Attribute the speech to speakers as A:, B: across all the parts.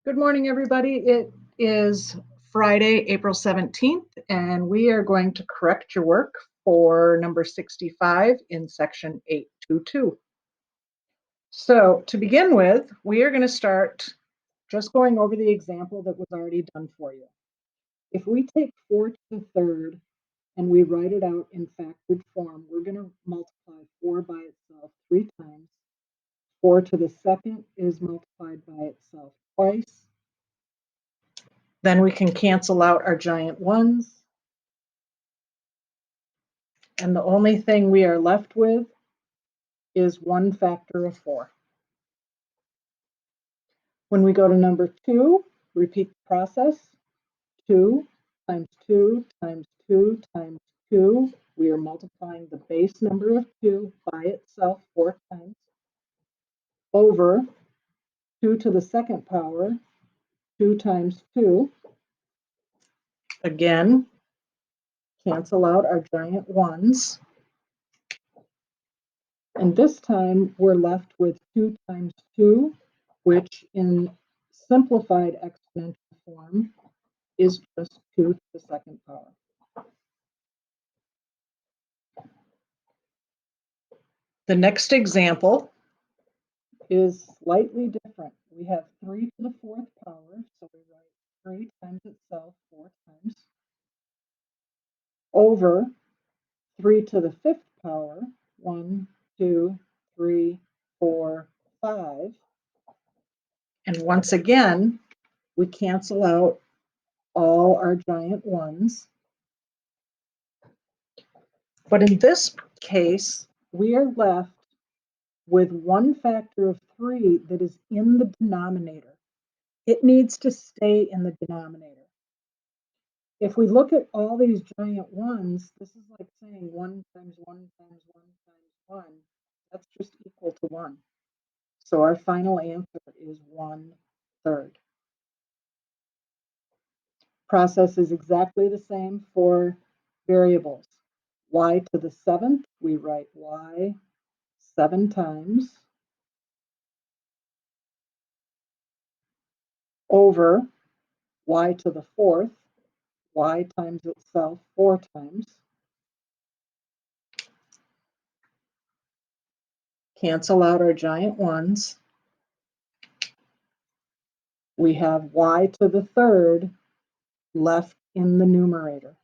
A: Good morning, everybody. It is Friday, April 17th, and we are going to correct your work for number 65 in section 822. So to begin with, we are going to start just going over the example that was already done for you. If we take 4 to the third and we write it out in factored form, we're going to multiply 4 by itself 3 times. 4 to the second is multiplied by itself twice. Then we can cancel out our giant ones. And the only thing we are left with is 1 factor of 4. When we go to number 2, repeat the process. 2 times 2 times 2 times 2. We are multiplying the base number of 2 by itself 4 times over 2 to the second power, 2 times 2. Again, cancel out our giant ones. And this time we're left with 2 times 2, which in simplified exponential form is just 2 to the second power. The next example is slightly different. We have 3 to the fourth power, so we write 3 times itself 4 times, over 3 to the fifth power, 1, 2, 3, 4, 5. And once again, we cancel out all our giant ones. But in this case, we are left with 1 factor of 3 that is in the denominator. It needs to stay in the denominator. If we look at all these giant ones, this is like saying 1 times 1 times 1 times 1. That's just equal to 1. So our final answer is 1/3. Process is exactly the same for variables. Y to the seventh, we write y 7 times over y to the fourth, y times itself 4 times. Cancel out our giant ones. We have y to the third left in the numerator.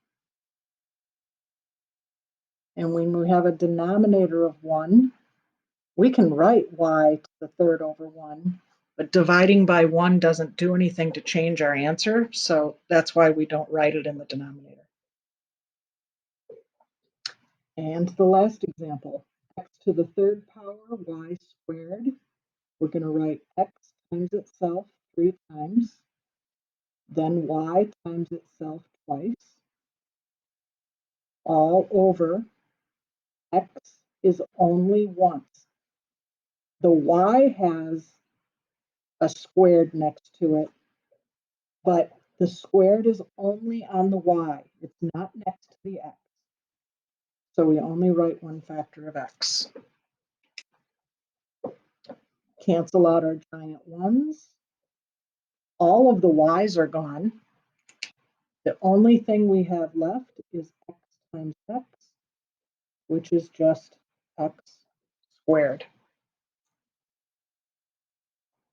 A: And when we have a denominator of 1, we can write y to the third over 1, but dividing by 1 doesn't do anything to change our answer, so that's why we don't write it in the denominator. And the last example, x to the third power, y squared. We're going to write x times itself 3 times, then y times itself twice, all over x is only once. The y has a squared next to it, but the squared is only on the y. It's not next to the x. So we only write 1 factor of x. Cancel out our giant ones. All of the y's are gone. The only thing we have left is x times x, which is just x squared.